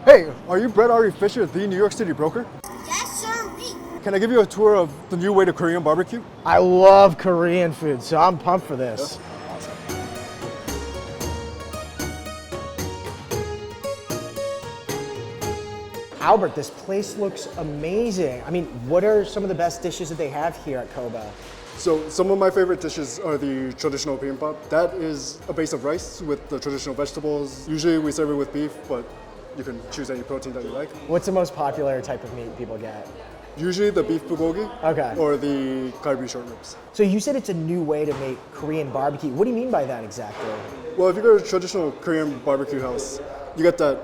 Hey, are you Fischer, the New York City broker? Yes, sir. Can I give you a tour of the new way to Korean barbecue? I love Korean food, so I'm pumped for this. Albert, this place looks amazing. I mean, what are some of the best dishes that they have here at Koba? So some of my favorite dishes are the traditional bibimbap. That is a base of rice with the traditional vegetables. Usually we serve it with beef, but you can choose any protein that you like. What's the most popular type of meat people get? Usually the beef bulgogi Okay. or the galbi short ribs. So you said it's a new way to make Korean barbecue. What do you mean by that exactly? Well, if you go to a traditional Korean barbecue house, you get that,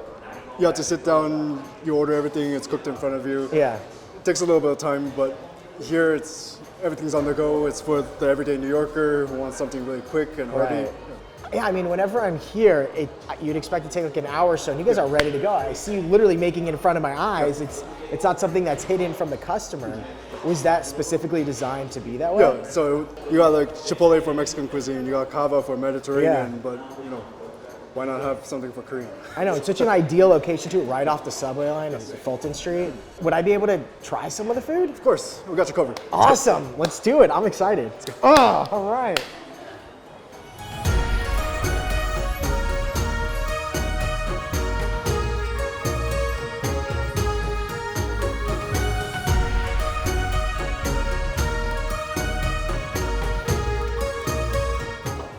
you have to sit down, you order everything, it's cooked in front of you. Yeah. It takes a little bit of time, but here everything's on the go. It's for the everyday New Yorker who wants something really quick and hearty. Right. Yeah, I mean, whenever I'm here, you'd expect it to take like an hour or so, and you guys are ready to go. I see you literally making it in front of my eyes. It's not something that's hidden from the customer. Was that specifically designed to be that way? Yeah, so you got like Chipotle for Mexican cuisine, you got Koba for Mediterranean, but why not have something for Korean? I know, it's such an ideal location too, right off the subway line on Fulton Street. Would I be able to try some of the food? Of course, we got you covered. Awesome, let's do it. I'm excited. Oh, all right.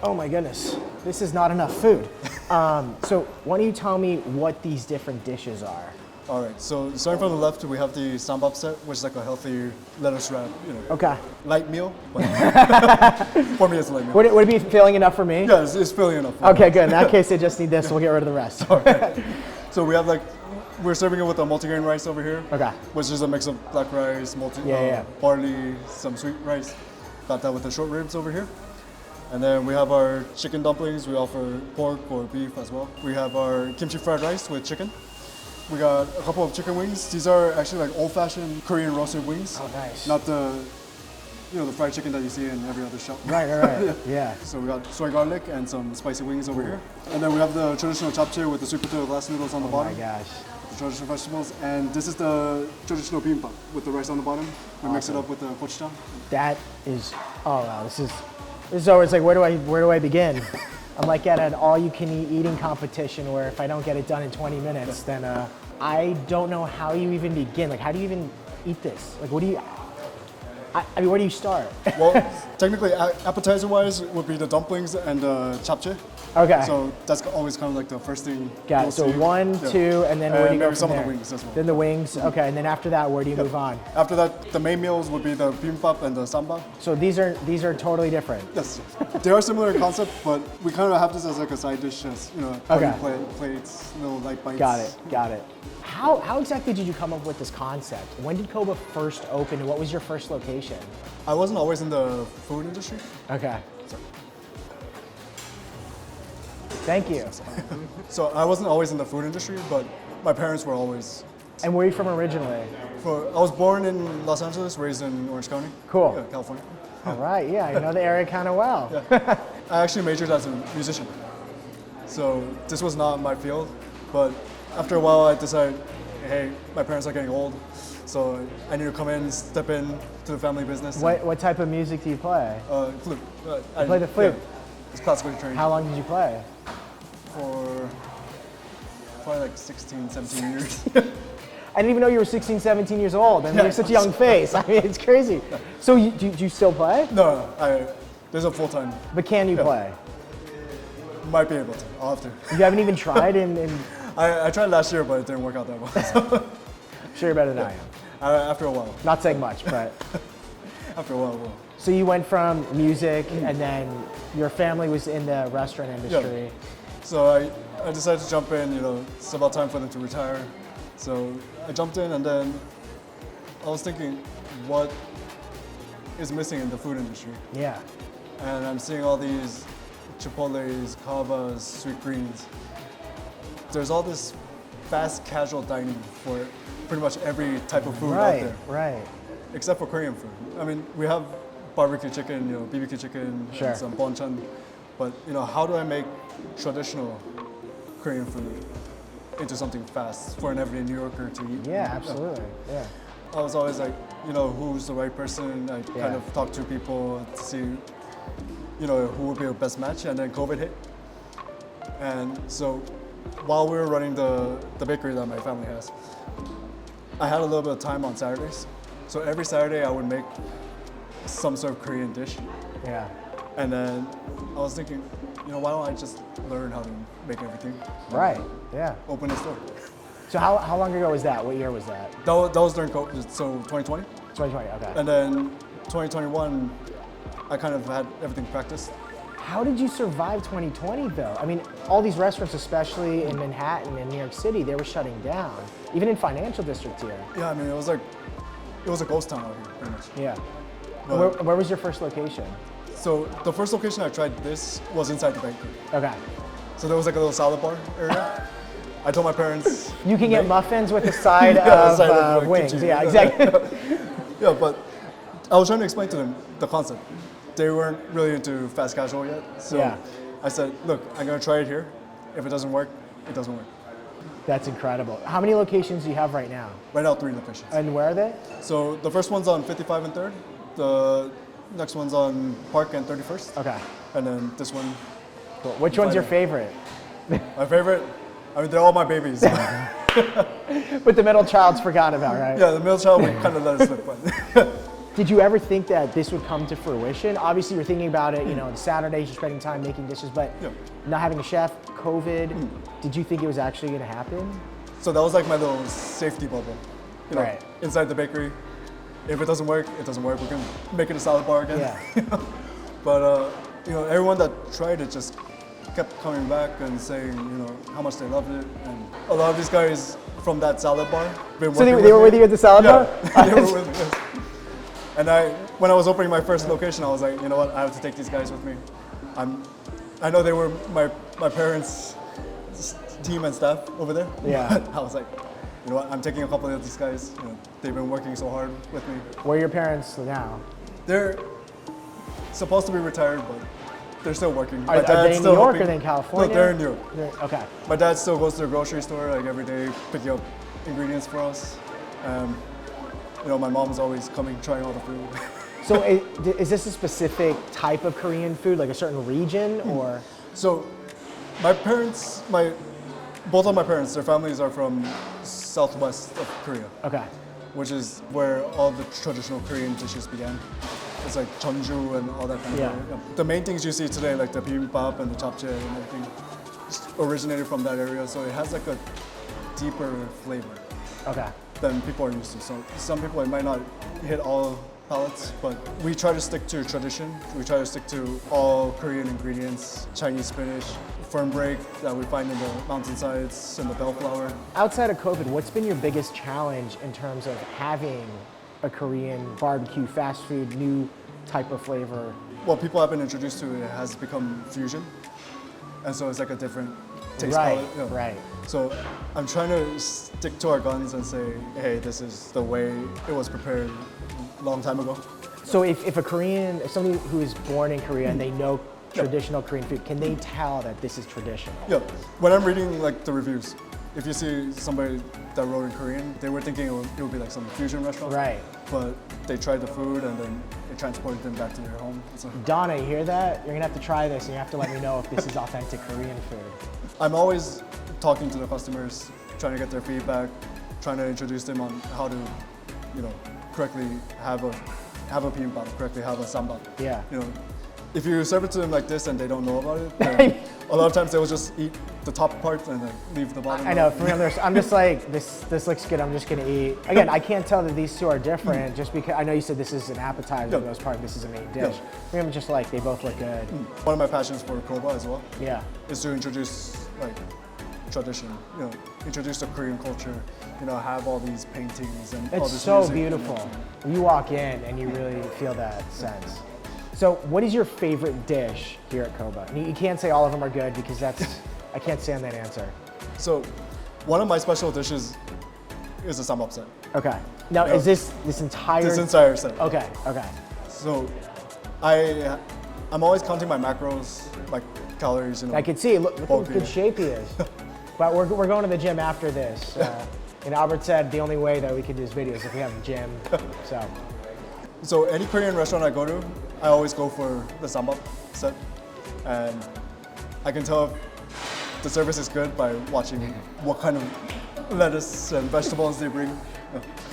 Oh my goodness, this is not enough food. So why don't you tell me what these different dishes are? All right, so starting from the left, we have the sambap set, which is like a healthy lettuce wrap, Okay. light meal. But for me, it's a light meal. Would it be filling enough for me? Yeah, it's filling enough. Okay, good. In that case, they just need this. We'll get rid of the rest. All right. So we have we're serving it with a multigrain rice over here. Okay. Which is a mix of black rice, barley, some sweet rice. Got that with the short ribs over here. And then we have our chicken dumplings. We offer pork or beef as well. We have our kimchi fried rice with chicken. We got a couple of chicken wings. These are actually like old-fashioned Korean roasted wings. Oh, nice. Not the fried chicken that you see in every other shop. Right. Yeah. So we got soy garlic and some spicy wings over here. And then we have the traditional japchae with the sweet potato glass noodles on the bottom. Oh my gosh. The traditional vegetables. And this is the traditional bibimbap with the rice on the bottom. We mix it up with the gochujang. That is, oh wow, this is always like, where do I begin? I'm like at an all-you-can-eat eating competition where if I don't get it done in 20 minutes, then I don't know how you even begin. Like, how do you even eat this? Like, what do you? I mean, where do you start? Well, technically, appetizer-wise would be the dumplings and the japchae. Okay. So that's always kind of like the first thing. Got it. So one, two, and then where do you go maybe from some there? of the wings as well. Then the wings. Okay, and then after that, where do you move on? After that, the main meals would be the bibimbap and the samba. So these are totally different. Yes, they are similar in concept, but we kind of have this as like a side dish, as plates, little light bites. Got it. How exactly did you come up with this concept? When did Koba first open, and what was your first location? I wasn't always in the food industry. Okay. Thank you. So I wasn't always in the food industry, but my parents were always. And where are you from originally? I was born in Los Angeles, raised in Orange County. Cool. Yeah, California. All right, yeah, I know the area kind of well. Yeah. I actually majored as a musician. So this was not my field, but after a while I decided, hey, my parents are getting old, so I need to come in, step in to the family business. What type of music do you play? Flute. You play the flute? Yeah, it's classically trained. How long did you play? For probably like 16, 17 years. I didn't even know you were 16, 17 years old. I mean, you have such a young face. I mean, it's crazy. So do you still play? No, there's a full-time. But can you play? Might be able to. I'll have to. You haven't even tried I tried last year, but it didn't work out that well. So. I'm sure you're better than I am. After a while. Not saying much, but. After a while, I will. So you went from music, and then your family was in the restaurant industry. Yeah. So I decided to jump in, it's about time for them to retire. So I jumped in, and then I was thinking, what is missing in the food industry? Yeah. And I'm seeing all these Chipotles, Kobas, sweet greens. There's all this fast casual dining for pretty much every type of food out there. Right. Except for Korean food. I mean, we have barbecue chicken, BBQ chicken, Sure. and some banchan. But how do I make traditional Korean food into something fast for an everyday New Yorker to eat. Yeah, absolutely. Yeah. I was always like, who's the right person? I kind of talked to people to see, who would be a best match. And then COVID hit. And so while we were running the bakery that my family has, I had a little bit of time on Saturdays. So every Saturday I would make some sort of Korean dish. Yeah. And then I was thinking, why don't I just learn how to make everything? Right, yeah. Open a store. So how long ago was that? What year was that? That was during COVID, so 2020. 2020, okay. And then 2021, I kind of had everything practiced. How did you survive 2020 though? I mean, all these restaurants, especially in Manhattan and New York City, they were shutting down. Even in financial district here. Yeah, I mean, it was a ghost town out here, pretty much. Yeah. Where was your first location? So the first location I tried this was inside the bakery. Okay. So there was like a little salad bar area. I told my parents. You can get muffins with a side of wings. Kimchi. Yeah, exactly. Yeah, but I was trying to explain to them the concept. They weren't really into fast casual yet. So I said, look, I'm going to try it here. If it doesn't work, it doesn't work. That's incredible. How many locations do you have right now? Right now, 3 locations. And where are they? So the first one's on 55 and 3rd. The next one's on Park and 31st. Okay. And then this one. Cool. Which one's your favorite? My favorite? I mean, they're all my babies. But the middle child's forgotten about, right? Yeah, the middle child, we kind of let it slip. But Did you ever think that this would come to fruition? Obviously, you're thinking about it, on Saturdays, you're spending time making dishes, but not having a chef, COVID, did you think it was actually going to happen? So that was like my little safety bubble. Right. Inside the bakery. If it doesn't work, it doesn't work. We can make it a salad bar again. Yeah. But everyone that tried it just kept coming back and saying, how much they loved it. And a lot of these guys from that salad bar been So working they were with you at the salad bar? They were with me. Yes. And when I was opening my first location, I was like, you know what? I have to take these guys with me. I know they were my parents' team and staff over there. Yeah. I was like, you know what? I'm taking a couple of these guys. They've been working so hard with me. Where are your parents now? They're supposed to be retired, but they're still working. Are they in New York or are they in California? No, they're in New York. Okay. My dad still goes to the grocery store like every day, picking up ingredients for us. My mom's always coming, trying all the food. So is this a specific type of Korean food, like a certain region, or? So both of my parents, their families are from southwest of Korea. Okay. Which is where all the traditional Korean dishes began. It's like jeonju and all that kind of thing. The main things you see today, like the bibimbap and the japchae and everything, originated from that area. So it has like a deeper flavor. Okay. Than people are used to. So some people, it might not hit all palates, but we try to stick to tradition. We try to stick to all Korean ingredients, Chinese spinach, fern break that we find in the mountainsides and the bellflower. Outside of COVID, what's been your biggest challenge in terms of having a Korean barbecue, fast food, new type of flavor? What people have been introduced to, it has become fusion. And so it's like a different taste Right, palette. right. So I'm trying to stick to our guns and say, hey, this is the way it was prepared a long time ago. So if somebody who is born in Korea and they know traditional Korean food, can they tell that this is traditional? Yeah, when I'm reading like the reviews, if you see somebody that wrote in Korean, they were thinking it would be like some fusion restaurant. Right. But they tried the food and then it transported them back to their home. So Donna, you hear that? You're gonna have to try this and you have to let me know if this is authentic Korean food. I'm always talking to the customers, trying to get their feedback, trying to introduce them on how to, correctly have a bibimbap, correctly have a sambal. Yeah. If you serve it to them like this and they don't know about it, then a lot of times they will just eat the top part and then leave the bottom. I know, for me, I'm just like, this looks good, I'm just gonna eat. Again, I can't tell that these two are different just because, I know you said this is an appetizer, most part, this is a main dish. For me, I'm just like, they both look good. One of my passions for Koba as well is to introduce like tradition, introduce the Korean culture, have all these paintings and all this It's so music, beautiful. You walk in and you really feel that sense. So what is your favorite dish here at Koba? And you can't say all of them are good because I can't stand that answer. So one of my special dishes is a sambal set. Okay. Now is this entire? This entire set. Okay, okay. So I'm always counting my macros, like calories. I can see, look what good shape he is. But we're going to the gym after this. And Albert said the only way that we could do this video is if we have a gym. So any Korean restaurant I go to, I always go for the sambal set. And I can tell if the service is good by watching what kind of lettuce and vegetables they bring.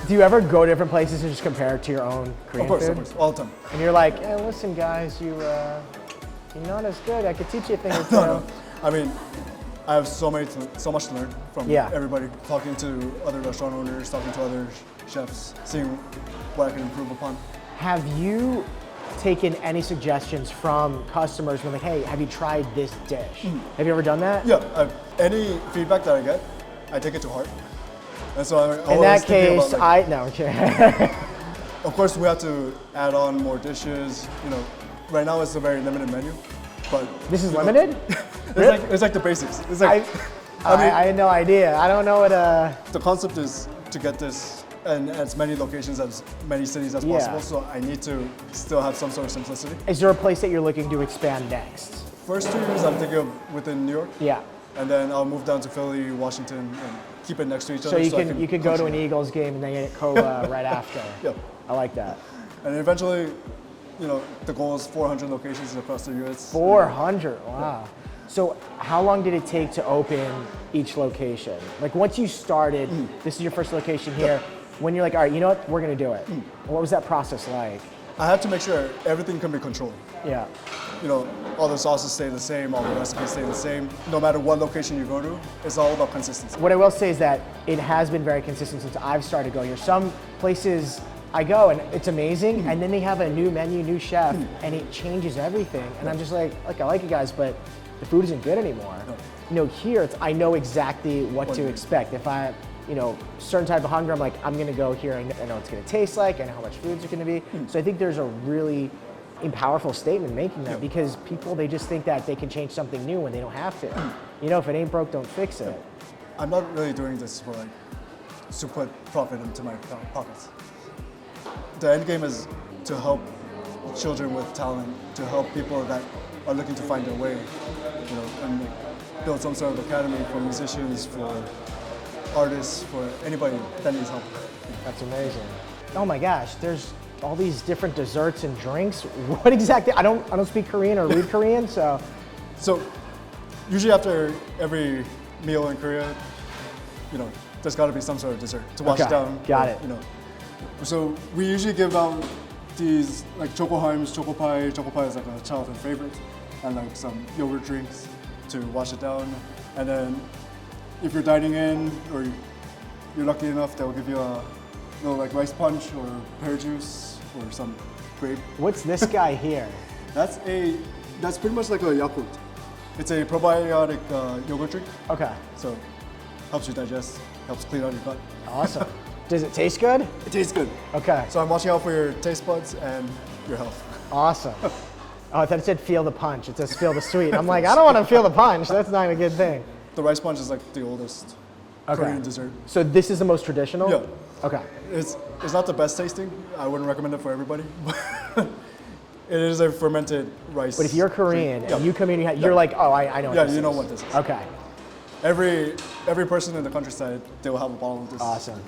Do you ever go to different places and just compare it to your own Korean food? Of course, all the time. And you're like, hey, listen guys, you're not as good. I could teach you a thing or two. No. I mean, I have so much to learn from everybody. Talking to other restaurant owners, talking to other chefs, seeing what I can improve upon. Have you taken any suggestions from customers when like, hey, have you tried this dish? Have you ever done that? Yeah, any feedback that I get, I take it to heart. And so I in that case, Of course, we have to add on more dishes. You know, right now it's a very limited menu, but this is limited. It's like the basics. It's like I had no idea. I don't know what. The concept is to get this in as many locations as many cities as possible. So I need to still have some sort of simplicity. Is there a place that you're looking to expand next? First 2 years, I'm thinking of within New York. Yeah. And then I'll move down to Philly, Washington, and keep it next to each so other. You could go to an Eagles game and then get Koba right after. Yeah. I like that. And eventually, you know, the goal is 400 locations across the U.S. 400, wow. So how long did it take to open each location? Like once you started, this is your first location here, when you're like, all right, you know what, we're gonna do it. What was that process like? I had to make sure everything can be controlled. Yeah. You know, all the sauces stay the same, all the recipes stay the same. No matter what location you go to, it's all about consistency. What I will say is that it has been very consistent since I've started going here. Some places I go and it's amazing, and then they have a new menu, new chef, and it changes everything. And I'm just like I like you guys, but the food isn't good anymore. No. You know, here I know exactly what to expect. If I, you know, certain type of hunger, I'm like, I'm gonna go here. I know what it's gonna taste like. I know how much food's gonna be. So I think there's a really powerful statement making that because people, they just think that they can change something new when they don't have to. You know, if it ain't broke, don't fix it. I'm not really doing this for like to put profit into my pockets. The end game is to help children with talent, to help people that are looking to find their way, you know, and like build some sort of academy for musicians, for artists, for anybody that needs help. That's amazing. Oh my gosh, there's all these different desserts and drinks. What exactly? I don't speak Korean or read Korean, so. So usually after every meal in Korea, you know, there's got to be some sort of dessert to wash it down. Got it. You know, so we usually give out these like choco heims, choco pie. Choco pie is like a childhood favorite, and like some yogurt drinks to wash it down. And then if you're dining in or you're lucky enough, they'll give you a little like rice punch or pear juice or some grape. What's this guy here? That's pretty much like a Yakult. It's a probiotic yogurt drink. Okay. So helps you digest, helps clean out your gut. Awesome. Does it taste good? It tastes good. Okay. So I'm watching out for your taste buds and your health. Awesome. Oh, I thought it said feel the punch. It says feel the sweet. I'm like, I don't want to feel the punch. That's not a good thing. The rice punch is like the oldest Korean dessert. So this is the most traditional? Yeah. Okay. It's not the best tasting. I wouldn't recommend it for everybody. It is a fermented rice. But if you're Korean and you come in, you're like, oh, I know what this is. Yeah, you know what this is. Okay. Every person in the countryside, they will have a bottle of this. Awesome.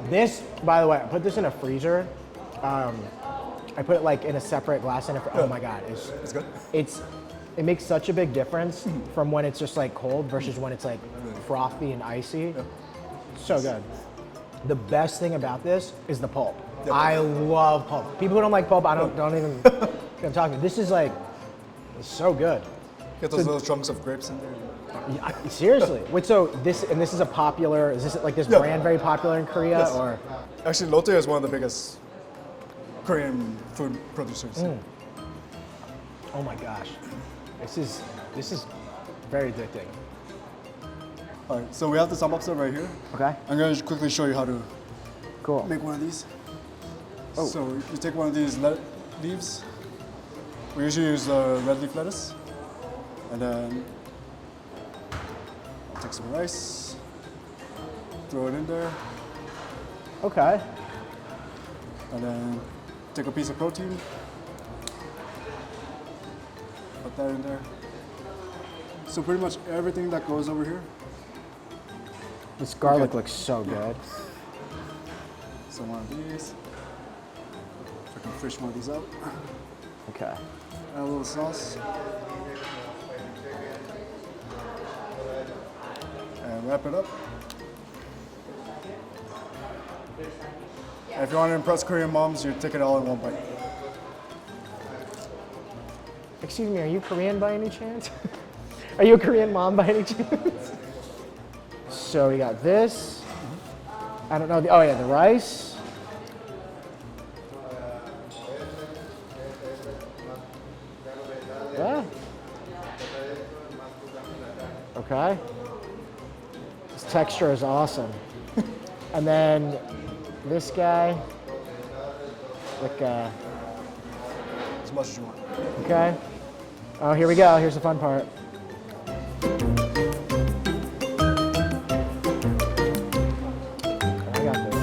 This, by the way, I put this in a freezer. I put it like in a separate glass in it. Oh my God, It's good. It makes such a big difference from when it's just like cold versus when it's like frothy and icy. Yeah. So good. The best thing about this is the pulp. Yeah. I love pulp. People who don't like pulp, I don't even I'm talking. This is like, it's so good. Get those little chunks of grapes in there. Seriously. Wait, so this is a popular, is this like this brand very popular in Korea? Yes. Or? Actually, Lotte is one of the biggest Korean food producers. Oh my gosh. This is very addicting. All right, so we have the samgyeopsal right here. Okay. I'm going to quickly show you how to Cool. make one of these. Oh. So you take one of these leaves. We usually use red leaf lettuce. And then I'll take some rice, throw it in there, Okay. and then take a piece of protein, put that in there. So pretty much everything that goes over here This garlic looks so good. So one of these. If I can fish one of these out. Okay. Add a little sauce. And wrap it up. And if you want to impress Korean moms, you take it all in one bite. Excuse me, are you Korean by any chance? Are you a Korean mom by any chance? So we got this. I don't know. Oh yeah, the rice. Yeah. Okay. This texture is awesome. And then this guy, like As much as you want. okay. Oh, here we go. Here's the fun part. I got this.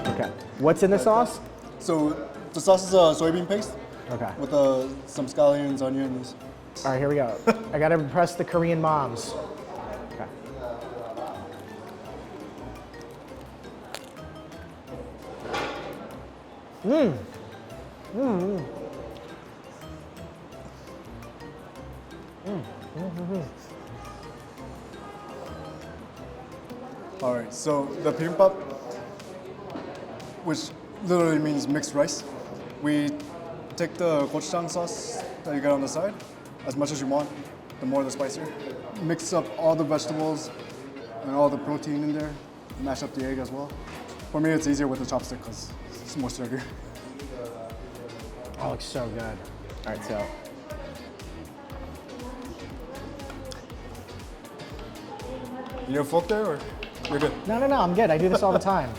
Okay. What's in the sauce? So the sauce is a soybean paste Okay. with some scallions, onions. All right, here we go. I gotta impress the Korean moms. Okay. All right, so the bibimbap, which literally means mixed rice, we take the gochujang sauce that you get on the side, as much as you want, the more the spicier. Mix up all the vegetables and all the protein in there, mash up the egg as well. For me, it's easier with the chopstick because it's more sturdier. Oh, looks so good. All right, so. You need a fork there, or you're good? No, I'm good. I do this all the time.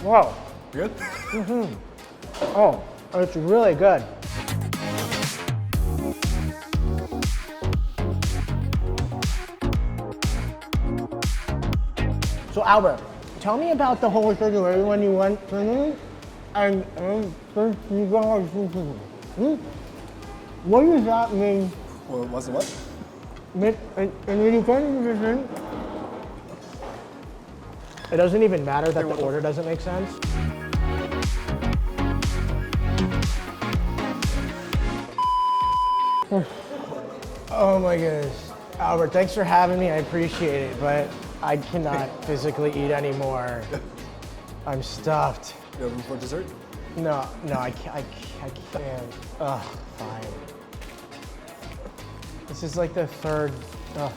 Wow. You good? Oh, it's really good. So Albert, tell me about the whole situation when you went to and first you go. What does that mean? Well, what's the what? And when you go to the vision, it doesn't even matter that the order doesn't make sense. Oh my goodness. Albert, thanks for having me. I appreciate it, but I cannot physically eat anymore. I'm stuffed. You have room for dessert? No, I can't. Ugh, fine. This is like the third. Ugh.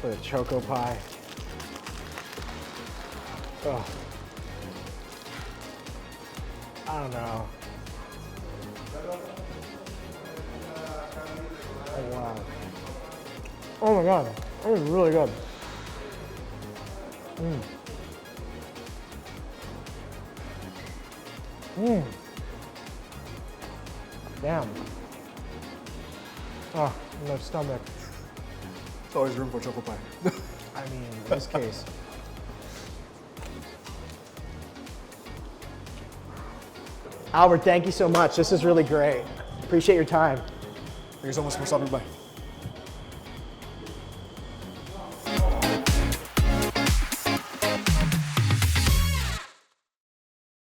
For the choco pie. Ugh. I don't know. Oh wow. Oh my god, that is really good. Damn. Oh, no stomach. There's always room for choco pie. I mean, in this case. Albert, thank you so much. This is really great. Appreciate your time. Thank you so much for stopping by.